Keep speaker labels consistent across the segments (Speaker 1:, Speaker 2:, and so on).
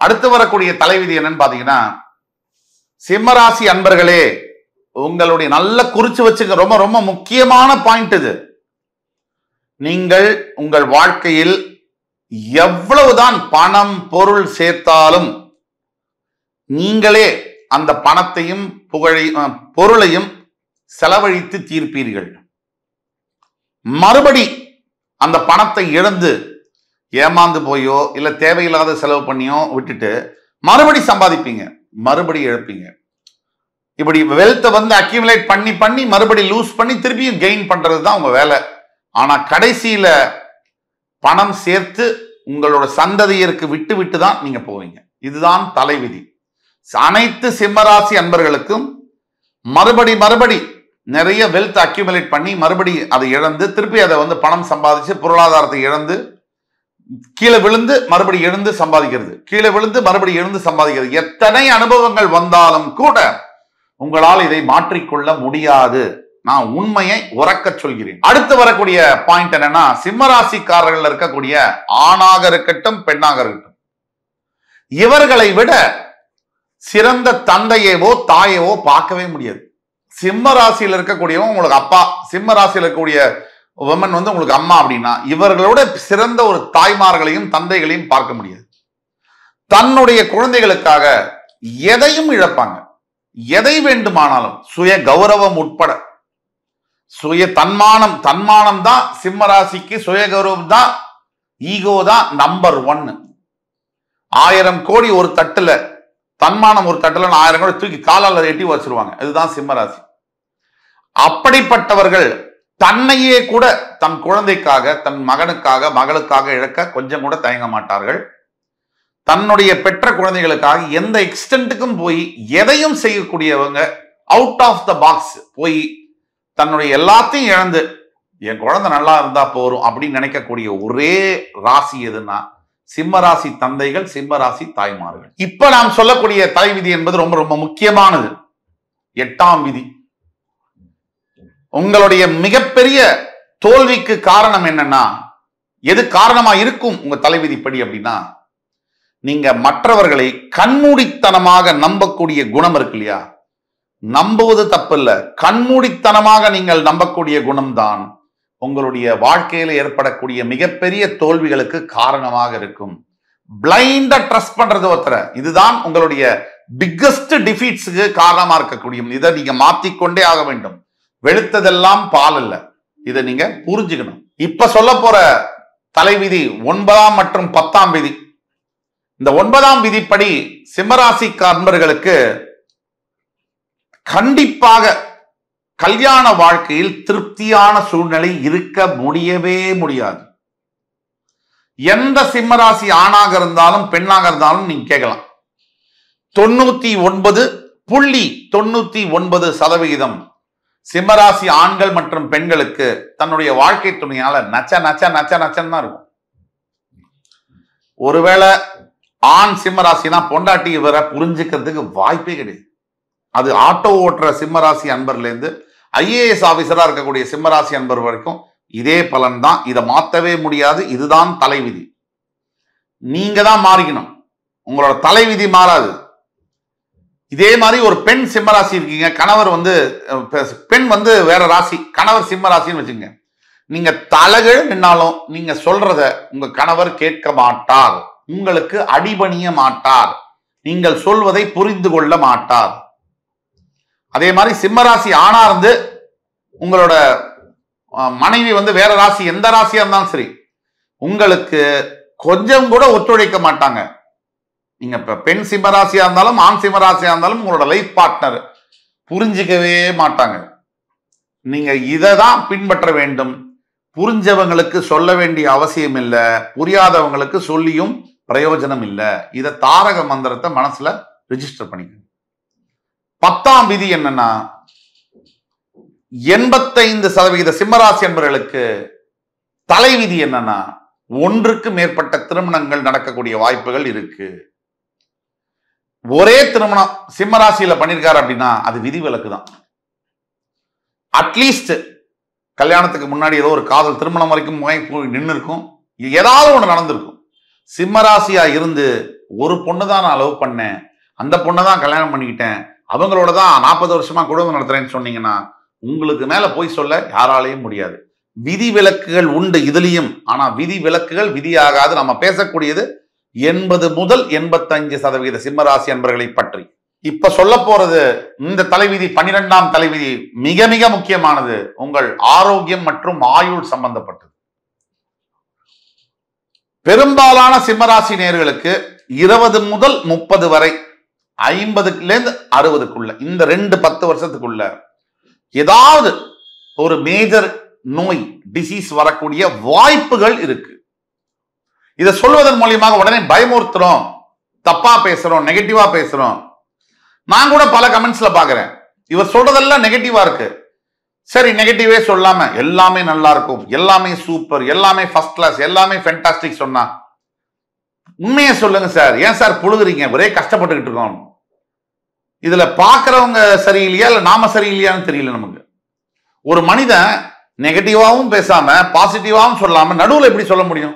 Speaker 1: அடுத்து வரக்கூடிய தலைவிதி என்னன்னு பாத்தீங்கன்னா, சிம்மராசி அன்பர்களே, உங்களுடைய நல்ல குறிச்சு வச்சுக்க, ரொம்ப ரொம்ப முக்கியமான பாயிண்ட் இது. நீங்கள் உங்கள் வாழ்க்கையில் எவ்வளவுதான் பணம் பொருள் சேர்த்தாலும் நீங்களே அந்த பணத்தையும் பொருளையும் செலவழித்து தீர்ப்பீர்கள். மறுபடி அந்த பணத்தை இழந்து ஏமாந்து போயோ இல்ல தேவையில்லாத செலவு பண்ணியோ விட்டுட்டு மறுபடி சம்பாதிப்பீங்க, மறுபடி இழப்பீங்க. இப்படி வெல்த்தை அக்யூமுலேட் பண்ணி பண்ணி மறுபடி லூஸ் பண்ணி திருப்பியும் கெயின் பண்றது தான் உங்க வேலை. ஆனா கடைசியில பணம் சேர்த்து உங்களோட சந்ததியருக்கு விட்டு விட்டு தான் நீங்க போவீங்க. இதுதான் தலைவிதி. அனைத்து சிம்மராசி அன்பர்களுக்கும் மறுபடி நிறைய வெல்த் அக்யூமுலேட் பண்ணி மறுபடி அதை இழந்து திருப்பி அதை பணம் சம்பாதிச்சு பொருளாதாரத்தை இழந்து கீழே விழுந்து மறுபடி எழுந்து சம்பாதிக்கிறது, கீழே விழுந்து மறுபடி எழுந்து சம்பாதிக்கிறது. எத்தனை அனுபவங்கள் வந்தாலும் கூட உங்களால் இதை மாற்றிக்கொள்ள முடியாது. நான் உண்மையை உறக்க சொல்கிறேன். அடுத்து வரக்கூடிய பாயிண்ட் என்னன்னா, சிம்மராசிக்காரர்கள் இருக்கக்கூடிய ஆணாக இருக்கட்டும் பெண்ணாக இருக்கட்டும், இவர்களை விட சிறந்த தந்தையவோ தாயவோ பார்க்கவே முடியாது. சிம்ம ராசியில் இருக்கக்கூடியவங்க உங்களுக்கு அப்பா, சிம்ம ராசியில் இருக்கக்கூடிய உமன் உங்களுக்கு அம்மா அப்படின்னா, இவர்களோட சிறந்த ஒரு தாய்மார்களையும் தந்தைகளையும் பார்க்க முடியாது. தன்னுடைய குழந்தைகளுக்காக எதையும் இழப்பாங்க, எதை வேண்டுமானாலும், சுய கௌரவம் உட்பட. சுய தன்மானம் தான் சிம்ம ராசிக்கு, சுய கௌரவம் தான், ஈகோ தான் நம்பர் 1. 1000 கோடி ஒரு தட்டுல, தன்மானம் ஒரு தட்டுல 1000 கோடி தூக்கி காலால எட்டி வச்சிருவாங்க. இதுதான் சிம்மராசி. அப்படிப்பட்டவர்கள் தன்னையே கூட தன் குழந்தைக்காக, தன் மகனுக்காக, மகளுக்காக இழக்க கொஞ்சம் கூட தயங்க மாட்டார்கள். தன்னுடைய பெற்ற குழந்தைகளுக்காக எந்த எக்ஸ்டென்ட்டுக்கும் போய் எதையும் செய்யக்கூடியவங்க, அவுட் ஆஃப் த பாக்ஸ் போய் தன்னுடைய எல்லாத்தையும் இழந்து என் குழந்தை நல்லா இருந்தா போறோம் அப்படின்னு நினைக்கக்கூடிய ஒரே ராசி எதுன்னா சிம்மராசி தந்தைகள், சிம்மராசி தாய்மார்கள். இப்ப நாம் சொல்லக்கூடிய தலைவிதி என்பது ரொம்ப ரொம்ப முக்கியமானது. 8ஆம் விதி. உங்களுடைய மிகப்பெரிய தோல்விக்கு காரணம் என்னன்னா, எது காரணமா இருக்கும் உங்க தலைவிதிப்படி அப்படின்னா, நீங்க மற்றவர்களை கண்மூடித்தனமாக நம்பக்கூடிய குணம் இருக்கு இல்லையா? நம்புவது தப்பில்ல, கண்மூடித்தனமாக நீங்கள் நம்பக்கூடிய குணம்தான் உங்களுடைய வாழ்க்கையில ஏற்படக்கூடிய மிகப்பெரிய தோல்விகளுக்கு காரணமாக இருக்கும். பிளைண்டா ட்ரஸ்ட் பண்றது ஒருத்தர, இதுதான் உங்களுடைய பிக்கஸ்ட் டிஃபீட்ஸுக்கு காரணமா இருக்கக்கூடிய. இதை நீங்க மாத்திக்கொண்டே ஆக வேண்டும். வெளுத்ததெல்லாம் பால் அல்ல, இதை நீங்க புரிஞ்சுக்கணும். இப்ப சொல்ல போற தலைவிதி 9ஆம் மற்றும் 10ஆம் விதி. இந்த 9ஆம் விதிப்படி சிம்மராசி அன்பர்களுக்கு கண்டிப்பாக கல்யாண வாழ்க்கையில் திருப்தியான சூழ்நிலை இருக்க முடியவே முடியாது. எந்த சிம்மராசி ஆணாக இருந்தாலும் பெண்ணாக இருந்தாலும் நீங்க கேட்கலாம். 99.99% சிம்மராசி ஆண்கள் மற்றும் பெண்களுக்கு தன்னுடைய வாழ்க்கை துணையால நச்ச நச்ச நச்ச நச்சன்னு தான் இருக்கும். ஒருவேளை ஆண் சிம்மராசினா பொண்டாட்டி இவரை புரிஞ்சுக்கிறதுக்கு வாய்ப்பே கிடையாது. அது ஆட்டோ ஓட்டுற சிம்மராசி அன்பர்ல இருந்து IAS ஆபீசரா இருக்கக்கூடிய சிம்மராசி அன்பர் வரைக்கும் இதே பலன் தான். இதை மாற்றவே முடியாது. இதுதான் தலைவிதி. நீங்க தான் மாறிக்கணும், உங்களோட தலைவிதி மாறாது. இதே மாதிரி ஒரு பெண் சிம்மராசி இருக்கீங்க, கணவர் பெண் வேற ராசி, கணவர் சிம்மராசின்னு வச்சுங்க. நீங்க தலைகீழ் நின்னாலும் நீங்க சொல்றத உங்க கணவர் கேட்க மாட்டார், உங்களுக்கு அடிபணிய மாட்டார், நீங்கள் சொல்வதை புரிந்து கொள்ள மாட்டார். அதே மாதிரி சிம்மராசி ஆணா இருந்து உங்களோட மனைவி வேற ராசி, எந்த ராசியா இருந்தாலும் சரி, உங்களுக்கு கொஞ்சம் கூட ஒத்துழைக்க மாட்டாங்க. நீங்க பெண் சிம்மராசியா இருந்தாலும் ஆண் சிம்மராசியா இருந்தாலும் உங்களோட லைஃப் பார்ட்னர் புரிஞ்சிக்கவே மாட்டாங்க. நீங்க இதை தான் பின்பற்ற வேண்டும். புரிஞ்சவங்களுக்கு சொல்ல வேண்டிய அவசியம் இல்லை, புரியாதவங்களுக்கு சொல்லியும் பிரயோஜனம் இல்லை. இதை தாரக மந்திரத்தை மனசுல ரிஜிஸ்டர் பண்ணிக்கணும். 10ஆம் விதி என்னன்னா, 85% சிம்மராசி என்பவர்களுக்கு தலைவிதி என்னன்னா, ஒன்றுக்கு மேற்பட்ட திருமணங்கள் நடக்கக்கூடிய வாய்ப்புகள் இருக்கு. ஒரே திருமணம் சிம்மராசியில பண்ணிருக்காரு அப்படின்னா அது விதிவிலக்கு தான். அட்லீஸ்ட் கல்யாணத்துக்கு முன்னாடி ஏதோ ஒரு காதல் திருமணம் வரைக்கும் நின்று இருக்கும், ஏதாவது ஒன்று நடந்திருக்கும். சிம்மராசியா இருந்து ஒரு பொண்ணு தான் நான் லவ் பண்ணேன், அந்த பொண்ணை தான் கல்யாணம் பண்ணிக்கிட்டேன், அவங்களோட தான் 40 வருஷமா குடும்பம் நடத்துறேன்னு சொன்னீங்கன்னா உங்களுக்கு மேல போய் சொல்ல யாராலையும் முடியாது. விதி விலக்குகள் உண்டு இதுலயும். ஆனா விதி விலக்குகள் விதியாகாது. நம்ம பேசக்கூடியது 80 முதல் 85% சிம்மராசி அன்பர்களை பற்றி. இப்ப சொல்ல போறது இந்த தலைவிதி 12ஆம் தலைவிதி மிக மிக முக்கியமானது. உங்கள் ஆரோக்கியம் மற்றும் ஆயுள் சம்பந்தப்பட்டது. பெரும்பாலான சிம்மராசி நேயர்களுக்கு 20 முதல் 30 வரை 50லேருந்து 60க்குள்ள இந்த 10 வருஷத்துக்குள்ள ஏதாவது ஒரு மேஜர் நோய் டிசீஸ் வரக்கூடிய வாய்ப்புகள் இருக்கு. இதை சொல்வதன் மூலியமாக உடனே பயமுறுத்துறோம், தப்பா பேசுறோம், நெகட்டிவா பேசுறோம். நான் கூட பல கமெண்ட்ஸ்ல பாக்குறேன், இவர் சொல்றதெல்லாம் நெகட்டிவா இருக்கு. சரி, நெகட்டிவே சொல்லாம எல்லாமே நல்லா இருக்கும், எல்லாமே சூப்பர், எல்லாமே ஃபர்ஸ்ட் கிளாஸ், எல்லாமே ஃபென்டாஸ்டிக் சொன்னா உண்மையை சொல்லுங்க சார். ஏன் சார் புழுகுறீங்க? ஒரே கஷ்டப்பட்டுக்கிட்டு இருக்கோம். இதுல பாக்குறவங்க சரியில்லையா இல்ல நாம சரியில்லையான்னு தெரியல நமக்கு. ஒரு மனிதன் நெகட்டிவாவும் பேசாம பாசிட்டிவாவும் சொல்லாம நடுவுல எப்படி சொல்ல முடியும்?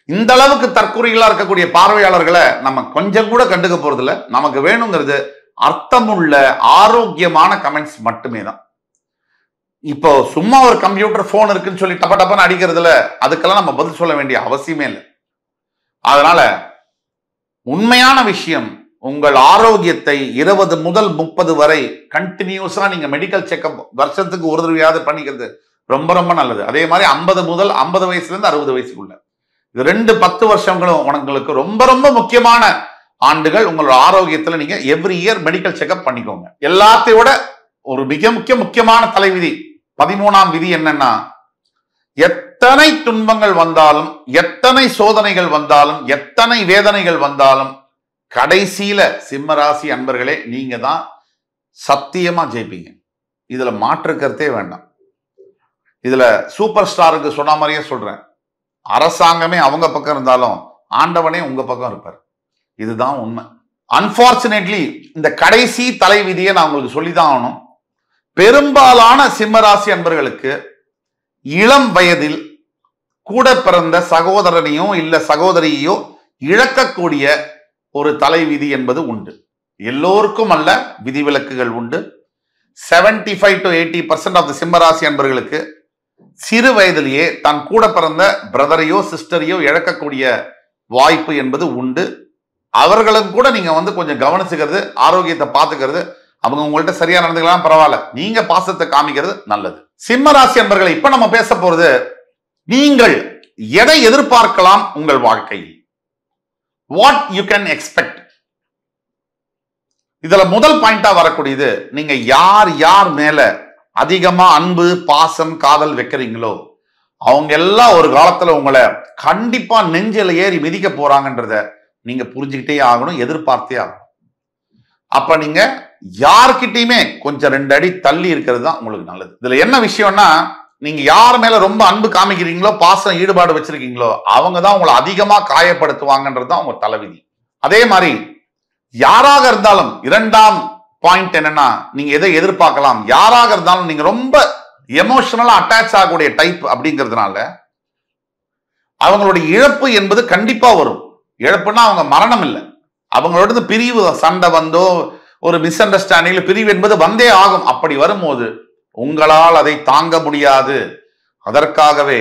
Speaker 1: இந்த அளவுக்கு தற்கொலைகளா இருக்கக்கூடிய பார்வையாளர்களை நம்ம கொஞ்சம் கூட கண்டுக்க போறது இல்ல. நமக்கு வேணுங்கிறது அர்த்தமுள்ள ஆரோக்கியமான கமெண்ட்ஸ் மட்டுமே தான். இப்போ சும்மா ஒரு கம்ப்யூட்டர் போன் இருக்குன்னு சொல்லி டப்ப டப்பன்னு அடிக்கிறதுல அதுக்கெல்லாம் நம்ம பதில் சொல்ல வேண்டிய அவசியமே இல்லை. அதனால உண்மையான விஷயம், உங்கள் ஆரோக்கியத்தை 20 முதல் 30 வரை கண்டினியூஸா நீங்க மெடிக்கல் செக்அப் வருஷத்துக்கு ஒரு தடவையாவது பண்ணிக்கிறது ரொம்ப ரொம்ப நல்லது. அதே மாதிரி 50 முதல் 50 வயசுல இருந்து 60 வயசுக்குள்ள இது 10 வருஷங்களும் உங்களுக்கு ரொம்ப ரொம்ப முக்கியமான ஆண்டுகள். உங்களோட ஆரோக்கியத்துல நீங்க எவ்ரி இயர் மெடிக்கல் செக்அப் பண்ணிக்கோங்க. எல்லாத்தையோட ஒரு மிக முக்கியமான தலைவிதி 13ஆம் விதி என்னன்னா, எத்தனை துன்பங்கள் வந்தாலும், எத்தனை சோதனைகள் வந்தாலும், எத்தனை வேதனைகள் வந்தாலும் கடைசியில சிம்மராசி அன்பர்களே நீங்க தான் சத்தியமா ஜெயிப்பீங்க. இதுல மாற்று கருத்தே வேண்டாம். இதுல சூப்பர் ஸ்டாருக்கு சொன்ன மாதிரியே சொல்றேன், அரசாங்கமே அவங்க பக்கம் இருந்தாலும் ஆண்டவனே உங்க பக்கம் இருப்பார். இதுதான் உண்மை. அன்பார்ச்சுனேட்லி இந்த கடைசி தலைவிதியை நான் உங்களுக்கு சொல்லிதான் ஆகணும். பெரும்பாலான சிம்மராசி அன்பர்களுக்கு இளம் வயதில் கூட பிறந்த சகோதரனையோ இல்ல சகோதரியோ இழக்கக்கூடிய ஒரு தலைவிதி என்பது உண்டு. எல்லோருக்கும் அல்ல, விதிவிலக்குகள் உண்டு. 75 to 80% ஆஃப் தி சிம்மராசி அன்பர்களுக்கு சிறு வயதிலேயே தன் கூட பிறந்த பிரதரையோ சிஸ்டரையோ இழக்கக்கூடிய வாய்ப்பு என்பது உண்டு. அவர்களும் கூட நீங்க கொஞ்சம் கவனிச்சுக்கிறது, ஆரோக்கியத்தை பார்த்துக்கிறது, அவங்க உங்கள்கிட்ட சரியா நடந்துக்கலாம் பரவாயில்ல, நீங்க பாசத்தை காமிக்கிறது நல்லது. சிம்மராசி அன்பர்களை இப்ப நம்ம பேச போறது, நீங்கள் எதை எதிர்பார்க்கலாம் உங்கள் வாழ்க்கையில், வாட் யூ கேன் எக்ஸ்பெக்ட். இதுல முதல் பாயிண்டா வரக்கூடியது, நீங்க யார் யார் மேல அதிகமா அன்பு பாசம் காதல் வைக்கிறீங்களோ அவங்க எல்லாம் ஒரு காலத்துல உங்களை கண்டிப்பா நெஞ்சில ஏறி மிதிக்க போறாங்கன்றத நீங்க புரிஞ்சுக்கிட்டே ஆகணும், எதிர்பார்த்தே ஆகணும். அப்ப நீங்க யார்கிட்டயுமே கொஞ்சம் 2 அடி தள்ளி இருக்கிறது தான் உங்களுக்கு நல்லது. இதுல என்ன விஷயம்னா, நீங்க யார் மேல ரொம்ப அன்பு காமிக்கிறீங்களோ பாசம் ஈடுபாடு வச்சிருக்கீங்களோ அவங்க தான் உங்களை அதிகமா காயப்படுத்துவாங்கன்றது தான் உங்க தலைவிதி. அதே மாதிரி யாராக இருந்தாலும், 2ஆம் பாயிண்ட் என்னன்னா, நீங்க எதை எதிர்பார்க்கலாம், யாராக இருந்தாலும் நீங்க ரொம்ப எமோஷனலா அட்டாச் ஆகக்கூடிய டைப் அப்படிங்கிறதுனால அவங்களுடைய இழப்பு என்பது கண்டிப்பா வரும். இழப்புன்னா அவங்க மரணம் இல்லை, அவங்களோட பிரிவு சண்டை வந்தோ ஒரு மிஸ் அண்டர்ஸ்டாண்டிங்ல பிரிவு என்பது வந்தே ஆகும். அப்படி வரும்போது உங்களால் அதை தாங்க முடியாது. அதற்காகவே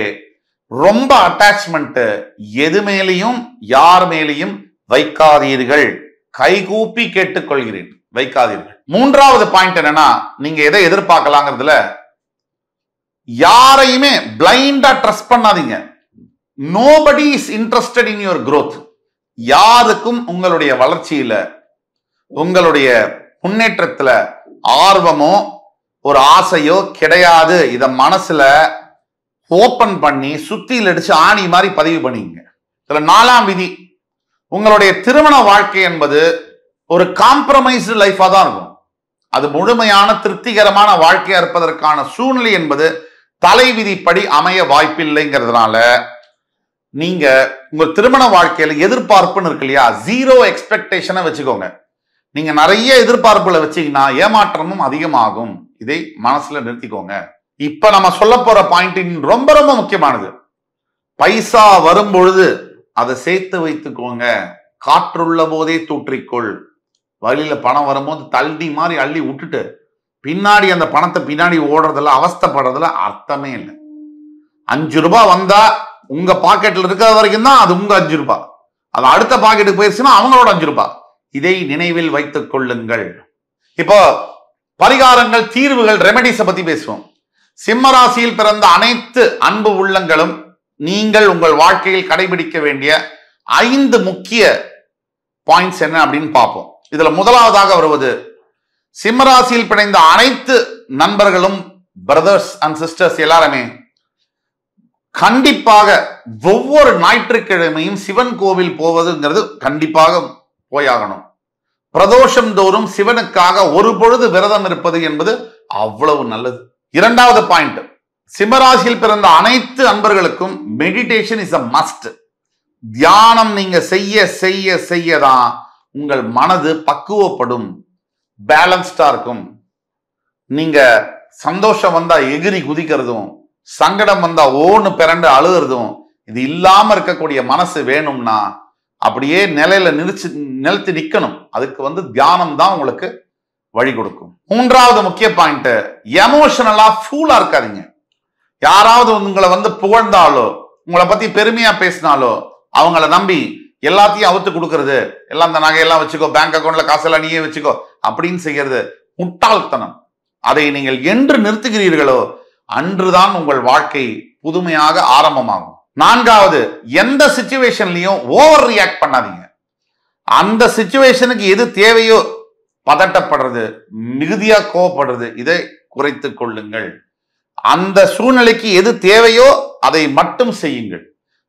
Speaker 1: ரொம்ப அட்டாச்மெண்ட் எது மேலையும் யார் மேலையும் வைக்காதீர்கள். கைகூப்பி கேட்டுக்கொள்கிறேன், வைக்காதீர்கள். 3வது பாயிண்ட் என்னன்னா, நீங்க எதை எதிர்பார்க்கலாங்கிறதுல யாரையுமே பிளைண்டா ட்ரஸ்ட் பண்ணாதீங்க. Nobody is interested in your growth. யாருக்கும் உங்களுடைய வளர்ச்சியில உங்களுடைய முன்னேற்றத்துல ஆர்வமோ ஒரு ஆசையோ கிடையாது. இத மனசுல ஓபன் பண்ணி சுத்தியில் அடிச்சு ஆணி மாதிரி பதிவு பண்ணிங்க. இதுல 4ஆம் விதி, உங்களுடைய திருமண வாழ்க்கை என்பது ஒரு காம்ப்ரமைஸ்டு லைஃபா தான் இருக்கும். அது முழுமையான திருப்திகரமான வாழ்க்கையா இருப்பதற்கான சூழ்நிலை என்பது தலைவிதிப்படி அமைய வாய்ப்பில்லைங்கிறதுனால நீங்க உங்க திருமண வாழ்க்கையில எதிர்பார்ப்புன்னு இருக்கு இல்லையா, 0 எக்ஸ்பெக்டேஷனை வச்சுக்கோங்க. நீங்க நிறைய எதிர்பார்ப்புகளை வச்சீங்கன்னா ஏமாற்றமும் அதிகமாகும். இதை மனசுல நிறுத்திக்கோங்க. இப்ப நம்ம சொல்ல போற பாயிண்ட் ரொம்ப ரொம்ப முக்கியமானது. பைசா வரும் பொழுது அதை சேர்த்து வைத்துக்கோங்க, காற்றுள்ள போதே தூற்றிக்கொள். வழியில பணம் வரும்போது தள்ளி மாதிரி அள்ளி விட்டுட்டு பின்னாடி அந்த பணத்தை பின்னாடி ஓடுறதுல அவஸ்தைப்படுறதுல அர்த்தமே இல்லை. 5 ரூபாய் வந்தா உங்க பாக்கெட்ல இருக்கிற வரைக்கும் தான் அது உங்க 5 ரூபாய். அது அடுத்த பாக்கெட்டுக்கு போயிருச்சுன்னா அவங்களோட 5 ரூபாய். இதை நினைவில் வைத்துக் கொள்ளுங்கள். இப்போ பரிகாரங்கள், தீர்வுகள், ரெமெடிஸ பத்தி பேசுவோம். சிம்ம ராசியில் பிறந்த அனைத்து அன்பு உள்ளங்களும் நீங்கள் உங்கள் வாழ்க்கையில் கடைபிடிக்க வேண்டிய 5 முக்கிய பாயிண்ட்ஸ் என்ன அப்படின்னு பார்ப்போம். இதுல முதலாவதாக வருவது, சிம்மராசியில் பிணைந்த அனைத்து நண்பர்களும், பிரதர்ஸ் அண்ட் சிஸ்டர்ஸ் எல்லாருமே கண்டிப்பாக ஒவ்வொரு ஞாயிற்றுக்கிழமையும் சிவன் கோவில் போவதுங்கிறது கண்டிப்பாக போயாகணும். பிரதோஷம் தோறும் சிவனுக்காக ஒரு பொழுது விரதம் இருப்பது என்பது அவ்வளவு நல்லது. இரண்டாவது பாயிண்ட், சிம்மராசியில் பிறந்த அனைத்து அன்பர்களுக்கும் மெடிடேஷன் இஸ் அ மஸ்ட். தியானம் நீங்க செய்ய செய்ய செய்யதான் உங்கள் மனது பக்குவப்படும், பேலன்ஸ்டா இருக்கும். நீங்க சந்தோஷம் வந்தா எகிரி குதிக்கிறதும், சங்கடம் வந்தா ஓன்னு பிறண்டு அழுகிறதும், இது இல்லாம இருக்கக்கூடிய மனசு வேணும்னா அப்படியே நிலைத்து நிக்கணும். அதுக்கு தியானம் தான் உங்களுக்கு வழி கொடுக்கும். மூன்றாவது முக்கிய பாயிண்ட், எமோஷனலா ஃபூலா இருக்காதீங்க. யாராவது உங்களை புகழ்ந்தாலோ உங்களை பத்தி பெருமையா பேசினாலோ அவங்கள நம்பி எல்லாத்தையும் அவுத்து கொடுக்கறது, எல்லாம் அந்த நகையெல்லாம் வச்சுக்கோ, பேங்க் அக்கௌண்ட்ல காசெல்லாம் நீயே வச்சுக்கோ அப்படின்னு செய்யறது முட்டாள்தனம். அதை நீங்கள் என்று நிறுத்துகிறீர்களோ அன்றுதான் உங்கள் வாழ்க்கை புதுமையாக ஆரம்பமாகும். நான்காவது, எந்த சிச்சுவேஷன்லயும் ஓவர் ரியாக்ட் பண்ணாதீங்க. அந்த சிச்சுவேஷனுக்கு எது தேவையோ பதட்டப்படுறது, மிகுதியா கோவப்படுறது, இதை குறைத்துக் கொள்ளுங்கள். அந்த சூழ்நிலைக்கு எது தேவையோ அதை மட்டும் செய்யுங்கள்.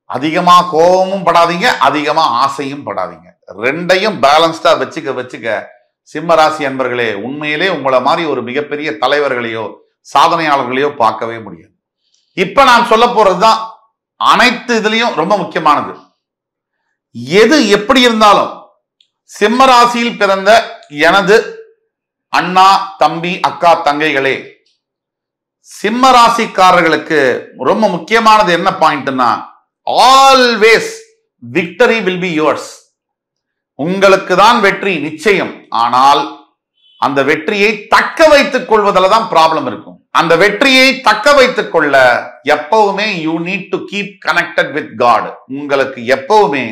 Speaker 1: அதிகமா கோபமும் படாதீங்க, அதிகமா ஆசையும் படாதீங்க. ரெண்டையும் பேலன்ஸ்டா வச்சுக்க சிம்ம ராசி அன்பர்களே, உண்மையிலே உங்களை மாதிரி ஒரு மிகப்பெரிய தலைவர்களையோ சாதனையாளர்களையோ பார்க்கவே முடியாது. இப்ப நான் சொல்ல போறதுதான் அனைத்து இதுலயும் ரொம்ப முக்கியமானது. எது எப்படி இருந்தாலும் சிம்ம ராசியில் பிறந்த எனது அண்ணா, தம்பி, அக்கா, தங்கைகளே, சிம்ம ராசிக்காரர்களுக்கு ரொம்ப முக்கியமானது என்ன பாயிண்ட்னா, always victory will be yours. உங்களுக்கு தான் வெற்றி நிச்சயம். ஆனால் அந்த வெற்றியை தக்க வைத்துக் கொள்வதில் தான் ப்ராப்ளம் இருக்கும். அந்த வெற்றியை தக்க வைத்துக் கொள்ள எப்பவுமே you need to keep connected with God. உங்களுக்கு எப்பவுமே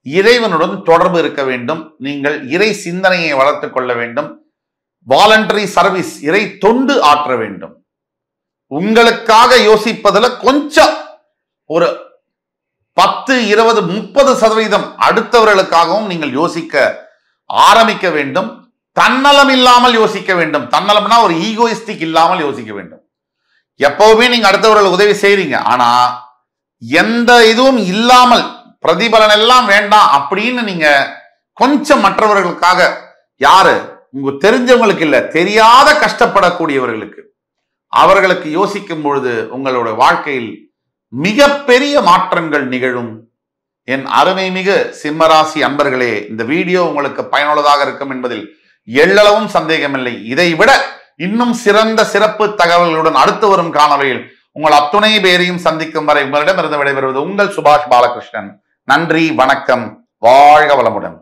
Speaker 1: இறைவனுடன் தொடர்பு இருக்க வேண்டும். நீங்கள் இறை சிந்தனையை வளர்த்துக் கொள்ள வேண்டும். வாலண்டரி சர்வீஸ், இறை தொண்டு ஆற்ற வேண்டும். உங்களுக்காக யோசிப்பதில் கொஞ்சம் ஒரு 10, 20, 30% அடுத்தவர்களுக்காகவும் நீங்கள் யோசிக்க ஆரம்பிக்க வேண்டும். தன்னலம் இல்லாமல் யோசிக்க வேண்டும். தன்னலம்னா ஒரு ஈகோயிஸ்டிக் இல்லாமல் யோசிக்க வேண்டும். எப்பவுமே நீங்க அடுத்தவர்களுக்கு உதவி செய்றீங்க, ஆனா எந்த இதுவும் இல்லாமல் பிரதிபலன் எல்லாம் வேண்டாம் அப்படின்னு நீங்க கொஞ்சம் மற்றவர்களுக்காக, யாரு உங்க தெரிஞ்சவங்களுக்கு இல்ல, தெரியாத கஷ்டப்படக்கூடியவர்களுக்கு, அவர்களுக்கு யோசிக்கும் பொழுது உங்களோட வாழ்க்கையில் மிகப்பெரிய மாற்றங்கள் நிகழும். என் அருமை மிகு சிம்மராசி அன்பர்களே, இந்த வீடியோ உங்களுக்கு பயனுள்ளதாக இருக்கும் என்பதில் எள்ளளவும் சந்தேகமில்லை. இதை விட இன்னும் சிறந்த சிறப்பு தகவல்களுடன் அடுத்து வரும் காணொலியில் உங்கள் அத்துணை பேரையும் சந்திக்கும் வரை உங்களிடமிருந்து விடைபெறுவது உங்கள் சுபாஷ் பாலகிருஷ்ணன். நன்றி, வணக்கம், வாழ்க வளமுடன்.